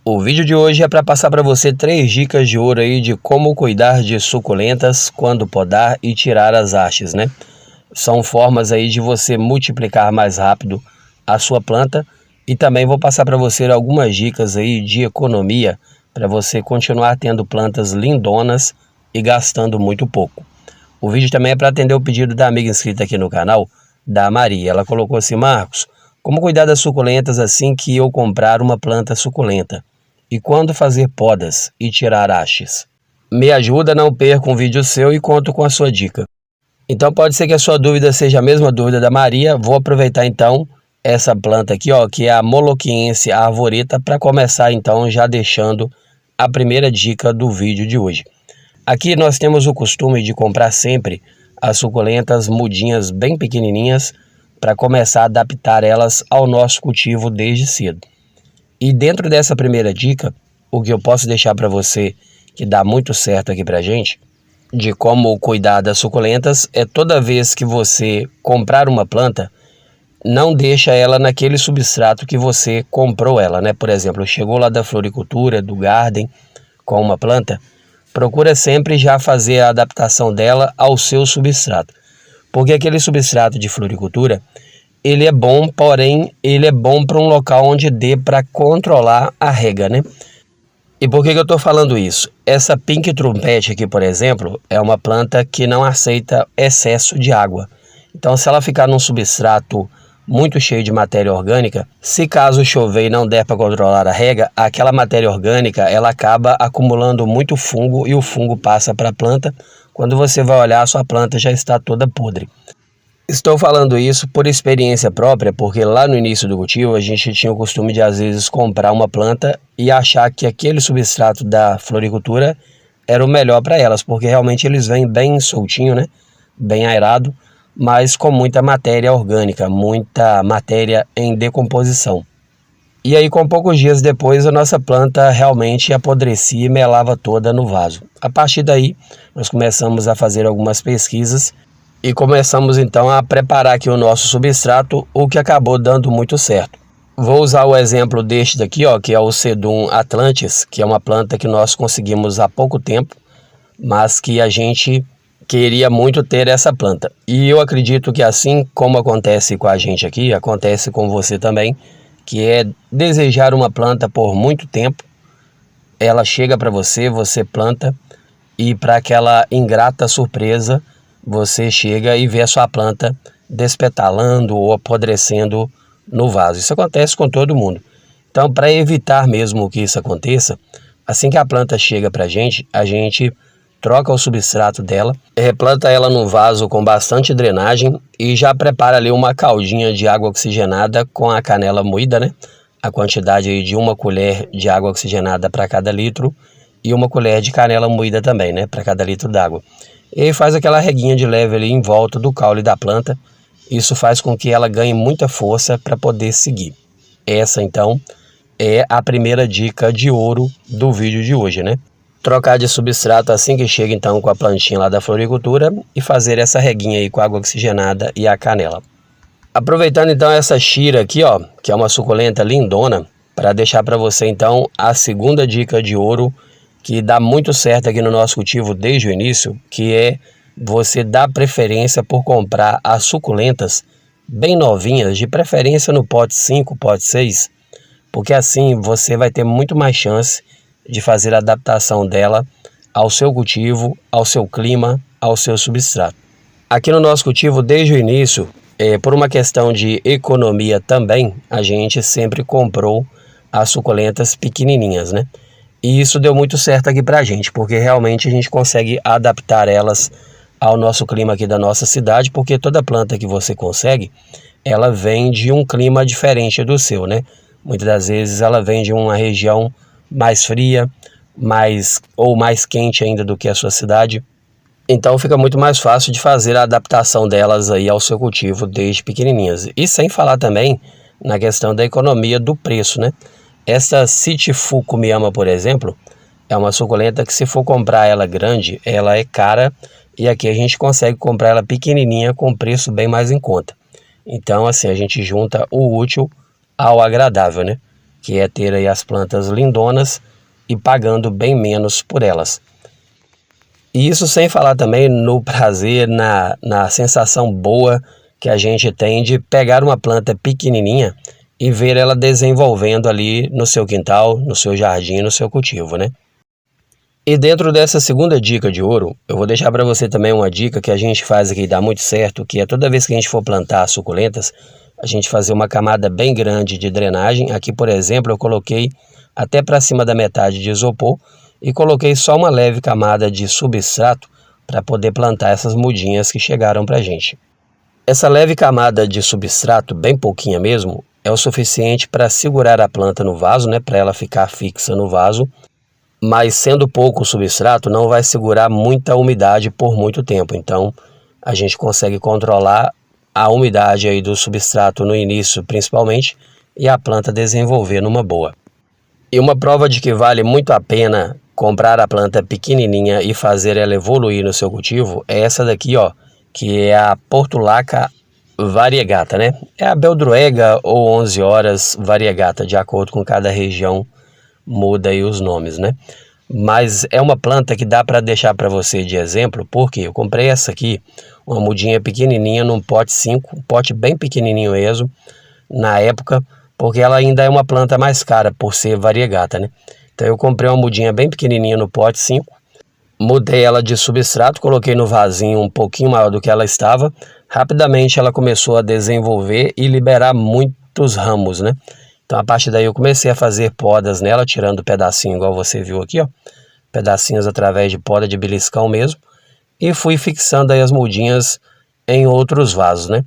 O vídeo de hoje é para passar para você 3 dicas de ouro aí de como cuidar de suculentas, quando podar e tirar as hastes, né? São formas aí de você multiplicar mais rápido a sua planta e também vou passar para você algumas dicas aí de economia para você continuar tendo plantas lindonas e gastando muito pouco. O vídeo também é para atender o pedido da amiga inscrita aqui no canal, da Maria. Ela colocou assim: Marcos, como cuidar das suculentas assim que eu comprar uma planta suculenta? E quando fazer podas e tirar hastes? Me ajuda, não perca um vídeo seu e conto com a sua dica. Então pode ser que a sua dúvida seja a mesma dúvida da Maria. Vou aproveitar então essa planta aqui, ó, que é a Moloquiense arboreta, para começar então já deixando a primeira dica do vídeo de hoje. Aqui nós temos o costume de comprar sempre as suculentas mudinhas bem pequenininhas para começar a adaptar elas ao nosso cultivo desde cedo. E dentro dessa primeira dica, o que eu posso deixar para você que dá muito certo aqui pra gente, de como cuidar das suculentas, é toda vez que você comprar uma planta, não deixa ela naquele substrato que você comprou ela, né? Por exemplo, chegou lá da floricultura, do garden, com uma planta, procura sempre já fazer a adaptação dela ao seu substrato. Porque aquele substrato de floricultura, ele é bom, porém, ele é bom para um local onde dê para controlar a rega, né? E por que eu estou falando isso? Essa Pink Trumpet aqui, por exemplo, é uma planta que não aceita excesso de água. Então, se ela ficar num substrato muito cheio de matéria orgânica, se caso chover e não der para controlar a rega, aquela matéria orgânica, ela acaba acumulando muito fungo e o fungo passa para a planta. Quando você vai olhar, a sua planta já está toda podre. Estou falando isso por experiência própria, porque lá no início do cultivo a gente tinha o costume de às vezes comprar uma planta e achar que aquele substrato da floricultura era o melhor para elas, porque realmente eles vêm bem soltinho, né? Bem aerado, mas com muita matéria orgânica, muita matéria em decomposição. E aí, com poucos dias depois, a nossa planta realmente apodrecia e melava toda no vaso. A partir daí, nós começamos a fazer algumas pesquisas e começamos então a preparar aqui o nosso substrato, o que acabou dando muito certo. Vou usar o exemplo deste daqui, ó, que é o Sedum Atlantis, que é uma planta que nós conseguimos há pouco tempo, mas que a gente queria muito ter essa planta. E eu acredito que assim como acontece com a gente aqui, acontece com você também, que é desejar uma planta por muito tempo, ela chega para você, você planta, e para aquela ingrata surpresa, você chega e vê a sua planta despetalando ou apodrecendo no vaso. Isso acontece com todo mundo. Então, para evitar mesmo que isso aconteça, assim que a planta chega para a gente troca o substrato dela, replanta ela num vaso com bastante drenagem e já prepara ali uma caldinha de água oxigenada com a canela moída, né? A quantidade aí de 1 colher de água oxigenada para cada litro e 1 colher de canela moída também, né? Para cada litro d'água. E aí faz aquela reguinha de leve ali em volta do caule da planta. Isso faz com que ela ganhe muita força para poder seguir. Essa então é a primeira dica de ouro do vídeo de hoje, né? Trocar de substrato assim que chega então com a plantinha lá da floricultura e fazer essa reguinha aí com água oxigenada e a canela. Aproveitando então essa Shira aqui, ó, que é uma suculenta lindona, para deixar para você então a segunda dica de ouro que dá muito certo aqui no nosso cultivo desde o início, que é você dar preferência por comprar as suculentas bem novinhas, de preferência no pote 5, pote 6, porque assim você vai ter muito mais chance de fazer a adaptação dela ao seu cultivo, ao seu clima, ao seu substrato. Aqui no nosso cultivo desde o início, por uma questão de economia também, a gente sempre comprou as suculentas pequenininhas, né? E isso deu muito certo aqui pra gente, porque realmente a gente consegue adaptar elas ao nosso clima aqui da nossa cidade, porque toda planta que você consegue, ela vem de um clima diferente do seu, né? Muitas das vezes ela vem de uma região mais fria, mais quente ainda do que a sua cidade. Então fica muito mais fácil de fazer a adaptação delas aí ao seu cultivo desde pequenininhas. E sem falar também na questão da economia do preço, né? Essa Citifú Kumiyama, por exemplo, é uma suculenta que se for comprar ela grande, ela é cara, e aqui a gente consegue comprar ela pequenininha com preço bem mais em conta. Então assim, a gente junta o útil ao agradável, né? que é ter aí as plantas lindonas e pagando bem menos por elas. E isso sem falar também no prazer, na sensação boa que a gente tem de pegar uma planta pequenininha e ver ela desenvolvendo ali no seu quintal, no seu jardim, no seu cultivo, né? E dentro dessa segunda dica de ouro, eu vou deixar para você também uma dica que a gente faz aqui e dá muito certo, que é toda vez que a gente for plantar suculentas, a gente fazer uma camada bem grande de drenagem. Aqui, por exemplo, eu coloquei até para cima da metade de isopor e coloquei só uma leve camada de substrato para poder plantar essas mudinhas que chegaram para a gente. Essa leve camada de substrato, bem pouquinha mesmo, é o suficiente para segurar a planta no vaso, né, para ela ficar fixa no vaso, mas sendo pouco o substrato, não vai segurar muita umidade por muito tempo. Então, a gente consegue controlar a umidade aí do substrato no início, principalmente, e a planta desenvolver numa boa. E uma prova de que vale muito a pena comprar a planta pequenininha e fazer ela evoluir no seu cultivo é essa daqui, ó, que é a Portulaca variegata, né? É a Beldroega ou 11 horas variegata, de acordo com cada região muda aí os nomes, né? Mas é uma planta que dá para deixar para você de exemplo, porque eu comprei essa aqui, uma mudinha pequenininha num pote 5, um pote bem pequenininho mesmo, na época, porque ela ainda é uma planta mais cara por ser variegata, né? Então eu comprei uma mudinha bem pequenininha no pote 5, mudei ela de substrato, coloquei no vasinho um pouquinho maior do que ela estava. Rapidamente ela começou a desenvolver e liberar muitos ramos, né? Então a partir daí eu comecei a fazer podas nela, tirando pedacinho igual você viu aqui, ó. Pedacinhos através de poda de beliscão mesmo. E fui fixando aí as mudinhas em outros vasos, né?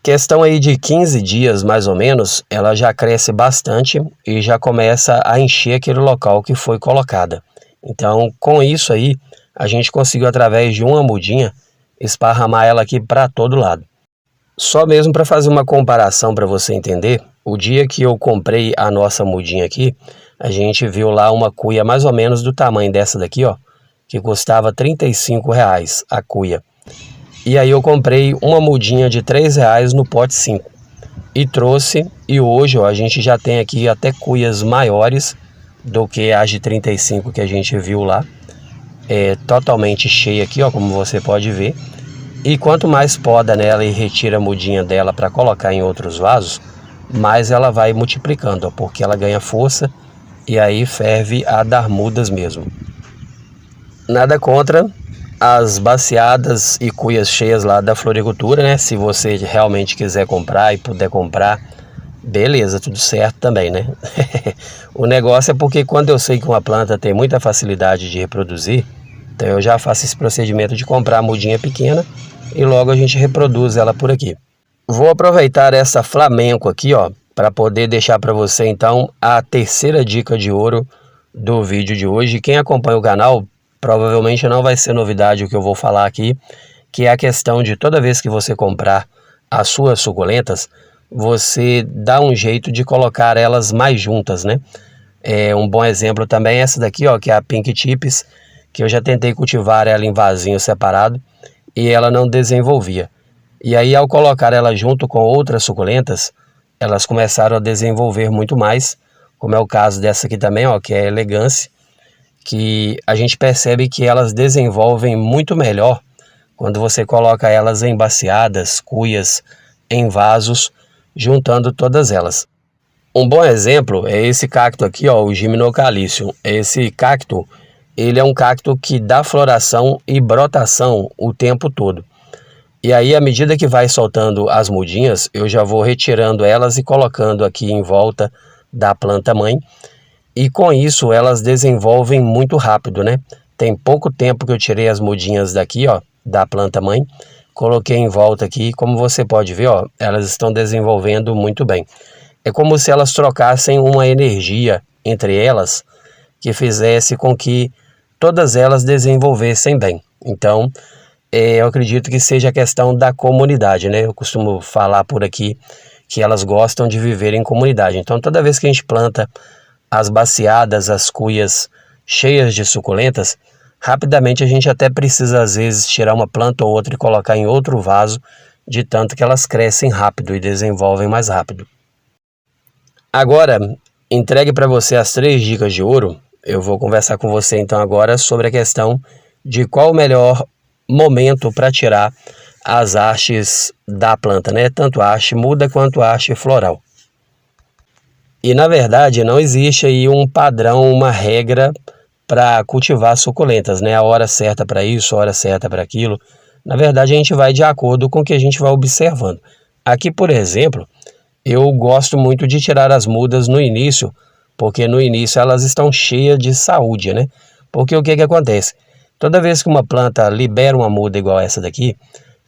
Questão aí de 15 dias mais ou menos, ela já cresce bastante e já começa a encher aquele local que foi colocada. Então, com isso aí, a gente conseguiu, através de uma mudinha, esparramar ela aqui para todo lado. Só mesmo para fazer uma comparação para você entender, o dia que eu comprei a nossa mudinha aqui, a gente viu lá uma cuia mais ou menos do tamanho dessa daqui, ó, que custava R$35 a cuia. E aí eu comprei uma mudinha de R$3 no pote 5 e trouxe, e hoje, ó, a gente já tem aqui até cuias maiores do que as de 35 que a gente viu lá. É totalmente cheia aqui, ó, como você pode ver. E quanto mais poda nela e retira a mudinha dela para colocar em outros vasos, mais ela vai multiplicando, ó, porque ela ganha força e aí ferve a dar mudas mesmo. Nada contra as baciadas e cuias cheias lá da floricultura, né? Se você realmente quiser comprar e puder comprar, beleza, tudo certo também, né? O negócio é porque quando eu sei que uma planta tem muita facilidade de reproduzir, então eu já faço esse procedimento de comprar a mudinha pequena e logo a gente reproduz ela por aqui. Vou aproveitar essa flamenco aqui, ó, para poder deixar para você então a terceira dica de ouro do vídeo de hoje. Quem acompanha o canal provavelmente não vai ser novidade o que eu vou falar aqui, que é a questão de toda vez que você comprar as suas suculentas, você dá um jeito de colocar elas mais juntas, né? Um bom exemplo também é essa daqui, ó, que é a Pink Chips, que eu já tentei cultivar ela em vasinho separado e ela não desenvolvia. E aí, ao colocar ela junto com outras suculentas, elas começaram a desenvolver muito mais, como é o caso dessa aqui também, ó, que é a Elegance, que a gente percebe que elas desenvolvem muito melhor quando você coloca elas em baciadas, cuias, em vasos, juntando todas elas. Um bom exemplo é esse cacto aqui, ó, o Gymnocalcium. Esse cacto, ele é um cacto que dá floração e brotação o tempo todo. E aí, à medida que vai soltando as mudinhas, eu já vou retirando elas e colocando aqui em volta da planta mãe. E com isso, elas desenvolvem muito rápido, né? Tem pouco tempo que eu tirei as mudinhas daqui, ó, da planta mãe. Coloquei em volta aqui, como você pode ver, ó, elas estão desenvolvendo muito bem. É como se elas trocassem uma energia entre elas que fizesse com que todas elas desenvolvessem bem. Então, eu acredito que seja a questão da comunidade, né? Eu costumo falar por aqui que elas gostam de viver em comunidade. Então, toda vez que a gente planta as baciadas, as cuias cheias de suculentas, rapidamente a gente até precisa às vezes tirar uma planta ou outra e colocar em outro vaso, de tanto que elas crescem rápido e desenvolvem mais rápido. Agora, Entregue para você as 3 dicas de ouro. Eu vou conversar com você então agora sobre a questão de qual o melhor momento para tirar as hastes da planta, né? Tanto a haste muda quanto a haste floral. E na verdade não existe aí um padrão, uma regra para cultivar suculentas, né? A hora certa para isso, a hora certa para aquilo. Na verdade a gente vai de acordo com o que a gente vai observando. Aqui, por exemplo, eu gosto muito de tirar as mudas no início, porque no início elas estão cheias de saúde, né? Porque o que acontece? Toda vez que uma planta libera uma muda igual essa daqui,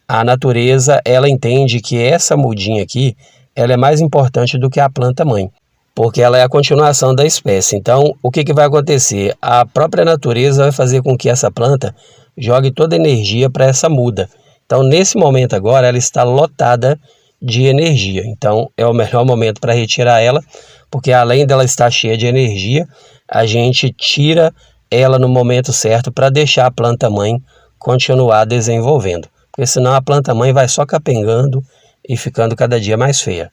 a natureza, ela entende que essa mudinha aqui, ela é mais importante do que a planta mãe, porque ela é a continuação da espécie. Então, o que vai acontecer? A própria natureza vai fazer com que essa planta jogue toda a energia para essa muda. Então, nesse momento agora, ela está lotada de energia. Então, é o melhor momento para retirar ela, porque além dela estar cheia de energia, a gente tira ela no momento certo para deixar a planta mãe continuar desenvolvendo. Porque senão a planta mãe vai só capengando e ficando cada dia mais feia.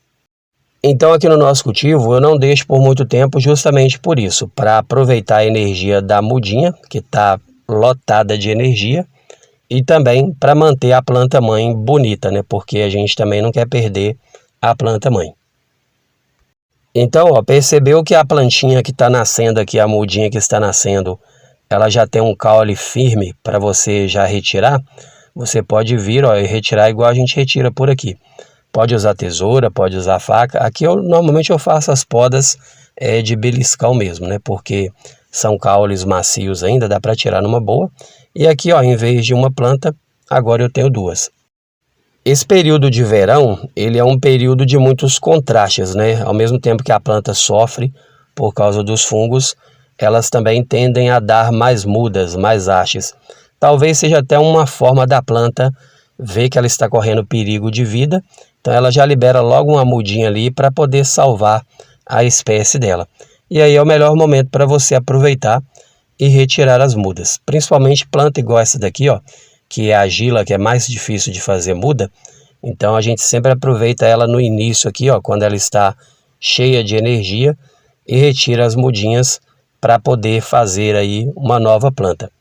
Então aqui no nosso cultivo eu não deixo por muito tempo justamente por isso, para aproveitar a energia da mudinha, que está lotada de energia, e também para manter a planta mãe bonita, né? Porque a gente também não quer perder a planta mãe. Então, ó, percebeu que a plantinha que está nascendo aqui, a mudinha que está nascendo, ela já tem um caule firme para você já retirar? Você pode vir, ó, e retirar igual a gente retira por aqui. Pode usar tesoura, pode usar faca. Aqui normalmente eu faço as podas de beliscão mesmo, né? Porque são caules macios ainda, dá para tirar numa boa. E aqui, ó, em vez de uma planta, agora eu tenho 2. Esse período de verão, ele é um período de muitos contrastes, né? Ao mesmo tempo que a planta sofre por causa dos fungos, elas também tendem a dar mais mudas, mais hastes. Talvez seja até uma forma da planta ver que ela está correndo perigo de vida, então ela já libera logo uma mudinha ali para poder salvar a espécie dela. E aí é o melhor momento para você aproveitar e retirar as mudas. Principalmente planta igual essa daqui, ó, que é a gila, que é mais difícil de fazer muda. Então a gente sempre aproveita ela no início aqui, ó, quando ela está cheia de energia, e retira as mudinhas para poder fazer aí uma nova planta.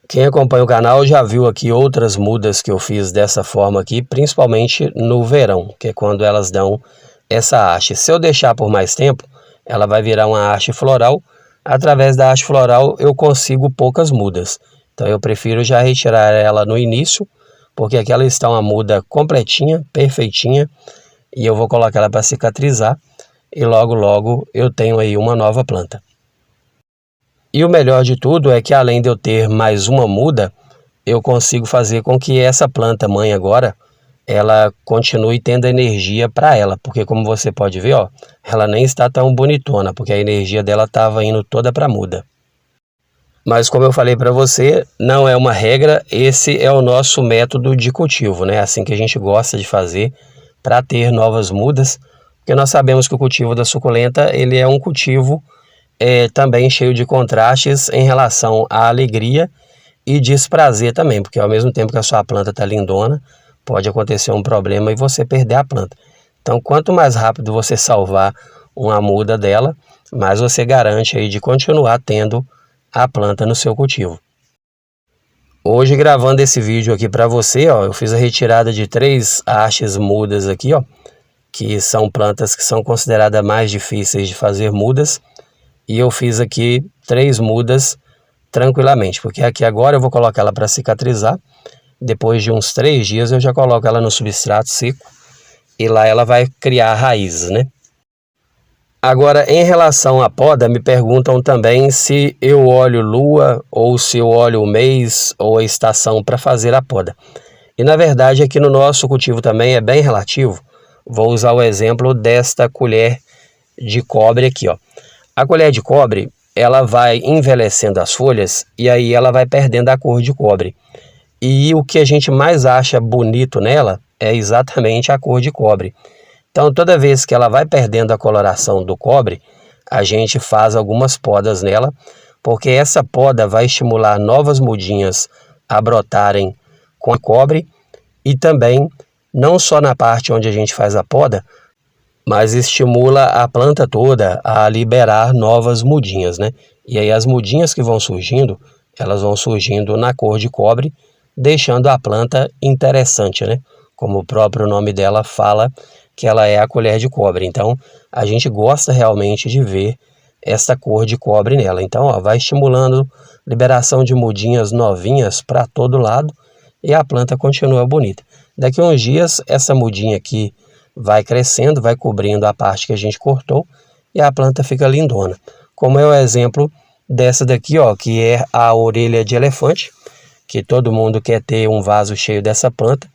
Quem acompanha o canal já viu aqui outras mudas que eu fiz dessa forma aqui, principalmente no verão, que é quando elas dão essa haste. Se eu deixar por mais tempo, ela vai virar uma haste floral. Através da haste floral eu consigo poucas mudas. Então eu prefiro já retirar ela no início, porque aqui ela está uma muda completinha, perfeitinha, e eu vou colocar ela para cicatrizar, e logo logo eu tenho aí uma nova planta. E o melhor de tudo é que além de eu ter mais uma muda, eu consigo fazer com que essa planta mãe agora, ela continue tendo energia para ela, porque como você pode ver, ó, ela nem está tão bonitona, porque a energia dela estava indo toda para a muda. Mas como eu falei para você, não é uma regra, esse é o nosso método de cultivo, né? Assim que a gente gosta de fazer para ter novas mudas, porque nós sabemos que o cultivo da suculenta, ele é um cultivo também cheio de contrastes em relação à alegria e desprazer também, porque ao mesmo tempo que a sua planta está lindona, pode acontecer um problema e você perder a planta. Então, quanto mais rápido você salvar uma muda dela, mais você garante aí de continuar tendo a planta no seu cultivo. Hoje, gravando esse vídeo aqui para você, ó, eu fiz a retirada de 3 hastes mudas aqui, ó, que são plantas que são consideradas mais difíceis de fazer mudas. E eu fiz aqui 3 mudas tranquilamente, porque aqui agora eu vou colocar ela para cicatrizar. Depois de uns 3 dias eu já coloco ela no substrato seco e lá ela vai criar raízes, né? Agora, em relação à poda, me perguntam também se eu olho lua ou se eu olho o mês ou a estação para fazer a poda. E na verdade aqui no nosso cultivo também é bem relativo. Vou usar o exemplo desta colher de cobre aqui, ó. A colher de cobre, ela vai envelhecendo as folhas e aí ela vai perdendo a cor de cobre. E o que a gente mais acha bonito nela é exatamente a cor de cobre. Então, toda vez que ela vai perdendo a coloração do cobre, a gente faz algumas podas nela, porque essa poda vai estimular novas mudinhas a brotarem com cobre e também, não só na parte onde a gente faz a poda, mas estimula a planta toda a liberar novas mudinhas, né? E aí as mudinhas que vão surgindo, elas vão surgindo na cor de cobre, deixando a planta interessante, né? Como o próprio nome dela fala, que ela é a colher de cobre. Então, a gente gosta realmente de ver essa cor de cobre nela. Então, ó, vai estimulando liberação de mudinhas novinhas para todo lado e a planta continua bonita. Daqui a uns dias, essa mudinha aqui vai crescendo, vai cobrindo a parte que a gente cortou e a planta fica lindona. Como é o exemplo dessa daqui, ó, que é a orelha de elefante, que todo mundo quer ter um vaso cheio dessa planta.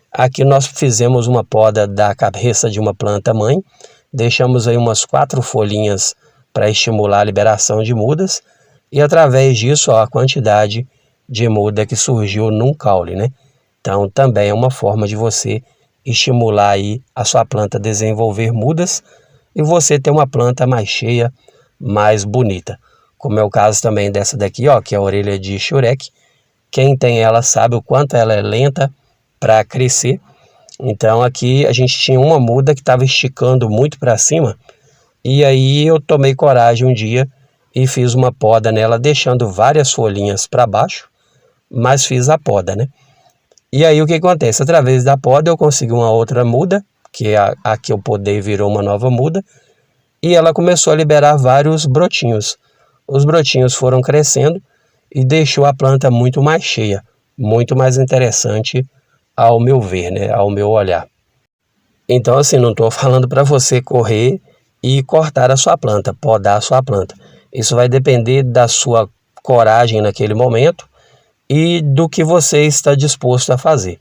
Aqui nós fizemos uma poda da cabeça de uma planta mãe, deixamos aí umas 4 folhinhas para estimular a liberação de mudas e através disso, ó, a quantidade de muda que surgiu num caule, né? Então também é uma forma de você estimular aí a sua planta a desenvolver mudas e você ter uma planta mais cheia, mais bonita. Como é o caso também dessa daqui, ó, que é a orelha de Shurek. Quem tem ela sabe o quanto ela é lenta para crescer. Então aqui a gente tinha uma muda que estava esticando muito para cima e aí eu tomei coragem um dia e fiz uma poda nela, deixando várias folhinhas para baixo, mas fiz a poda, né? E aí o que acontece? Através da poda eu consegui uma outra muda, que é a que eu podei virou uma nova muda, e ela começou a liberar vários brotinhos. Os brotinhos foram crescendo e deixou a planta muito mais cheia, muito mais interessante ao meu ver, né? Ao meu olhar. Então assim, não estou falando para você correr e cortar a sua planta, podar a sua planta. Isso vai depender da sua coragem naquele momento e do que você está disposto a fazer.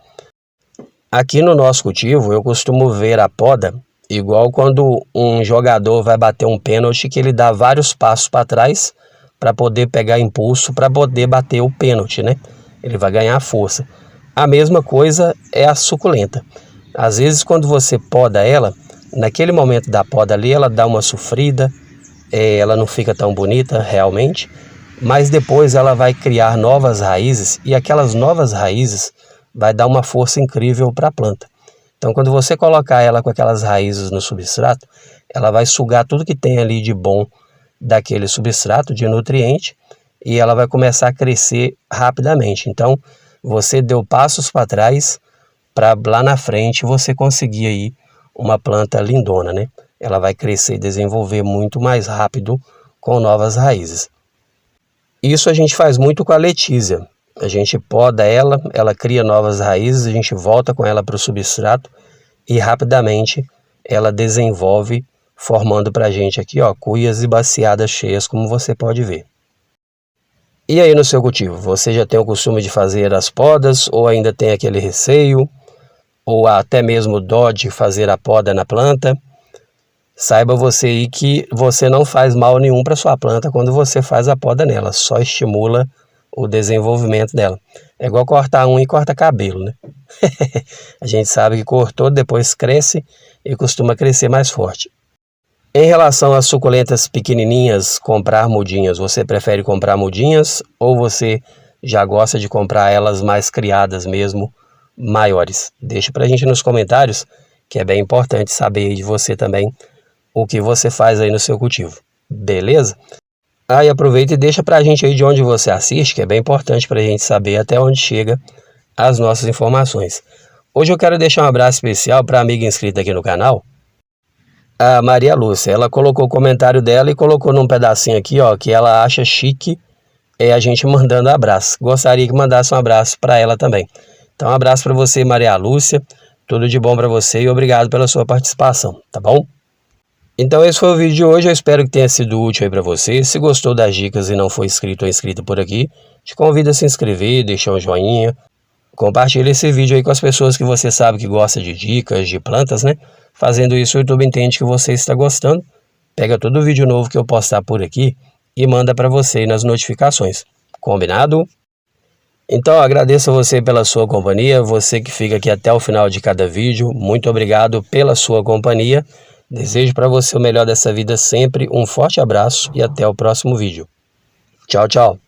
Aqui no nosso cultivo eu costumo ver a poda igual quando um jogador vai bater um pênalti, que ele dá vários passos para trás para poder pegar impulso, para poder bater o pênalti, né? Ele vai ganhar força. A mesma coisa é a suculenta. Às vezes quando você poda ela, naquele momento da poda ali ela dá uma sofrida, ela não fica tão bonita realmente, mas depois ela vai criar novas raízes e aquelas novas raízes vai dar uma força incrível para a planta. Então quando você colocar ela com aquelas raízes no substrato, ela vai sugar tudo que tem ali de bom daquele substrato, de nutriente, e ela vai começar a crescer rapidamente. Então você deu passos para trás para lá na frente você conseguir aí uma planta lindona, né? Ela vai crescer e desenvolver muito mais rápido com novas raízes. Isso a gente faz muito com a Letícia. A gente poda ela, ela cria novas raízes, a gente volta com ela para o substrato e rapidamente ela desenvolve, formando para a gente aqui, ó, cuias e baciadas cheias, como você pode ver. E aí no seu cultivo, você já tem o costume de fazer as podas ou ainda tem aquele receio ou até mesmo dó de fazer a poda na planta? Saiba você aí que você não faz mal nenhum para sua planta quando você faz a poda nela, só estimula o desenvolvimento dela. É igual cortar unha e corta cabelo, né? A gente sabe que cortou, depois cresce e costuma crescer mais forte. Em relação às suculentas pequenininhas, comprar mudinhas, você prefere comprar mudinhas ou você já gosta de comprar elas mais criadas mesmo, maiores? Deixa pra gente nos comentários, que é bem importante saber aí de você também o que você faz aí no seu cultivo, beleza? E aproveita e deixa pra gente aí de onde você assiste, que é bem importante pra gente saber até onde chega as nossas informações. Hoje eu quero deixar um abraço especial para a amiga inscrita aqui no canal, a Maria Lúcia. Ela colocou o comentário dela e colocou num pedacinho aqui, ó, que ela acha chique a gente mandando abraço. Gostaria que mandasse um abraço para ela também. Então um abraço para você, Maria Lúcia, tudo de bom para você e obrigado pela sua participação, tá bom? Então esse foi o vídeo de hoje, eu espero que tenha sido útil aí para você. Se gostou das dicas e não foi inscrito ou inscrita por aqui, te convido a se inscrever, deixar um joinha, compartilhe esse vídeo aí com as pessoas que você sabe que gosta de dicas de plantas, né? Fazendo isso o YouTube entende que você está gostando, pega todo o vídeo novo que eu postar por aqui e manda para você nas notificações, combinado? Então agradeço a você pela sua companhia, você que fica aqui até o final de cada vídeo, muito obrigado pela sua companhia. Desejo para você o melhor dessa vida sempre, um forte abraço e até o próximo vídeo. Tchau, tchau.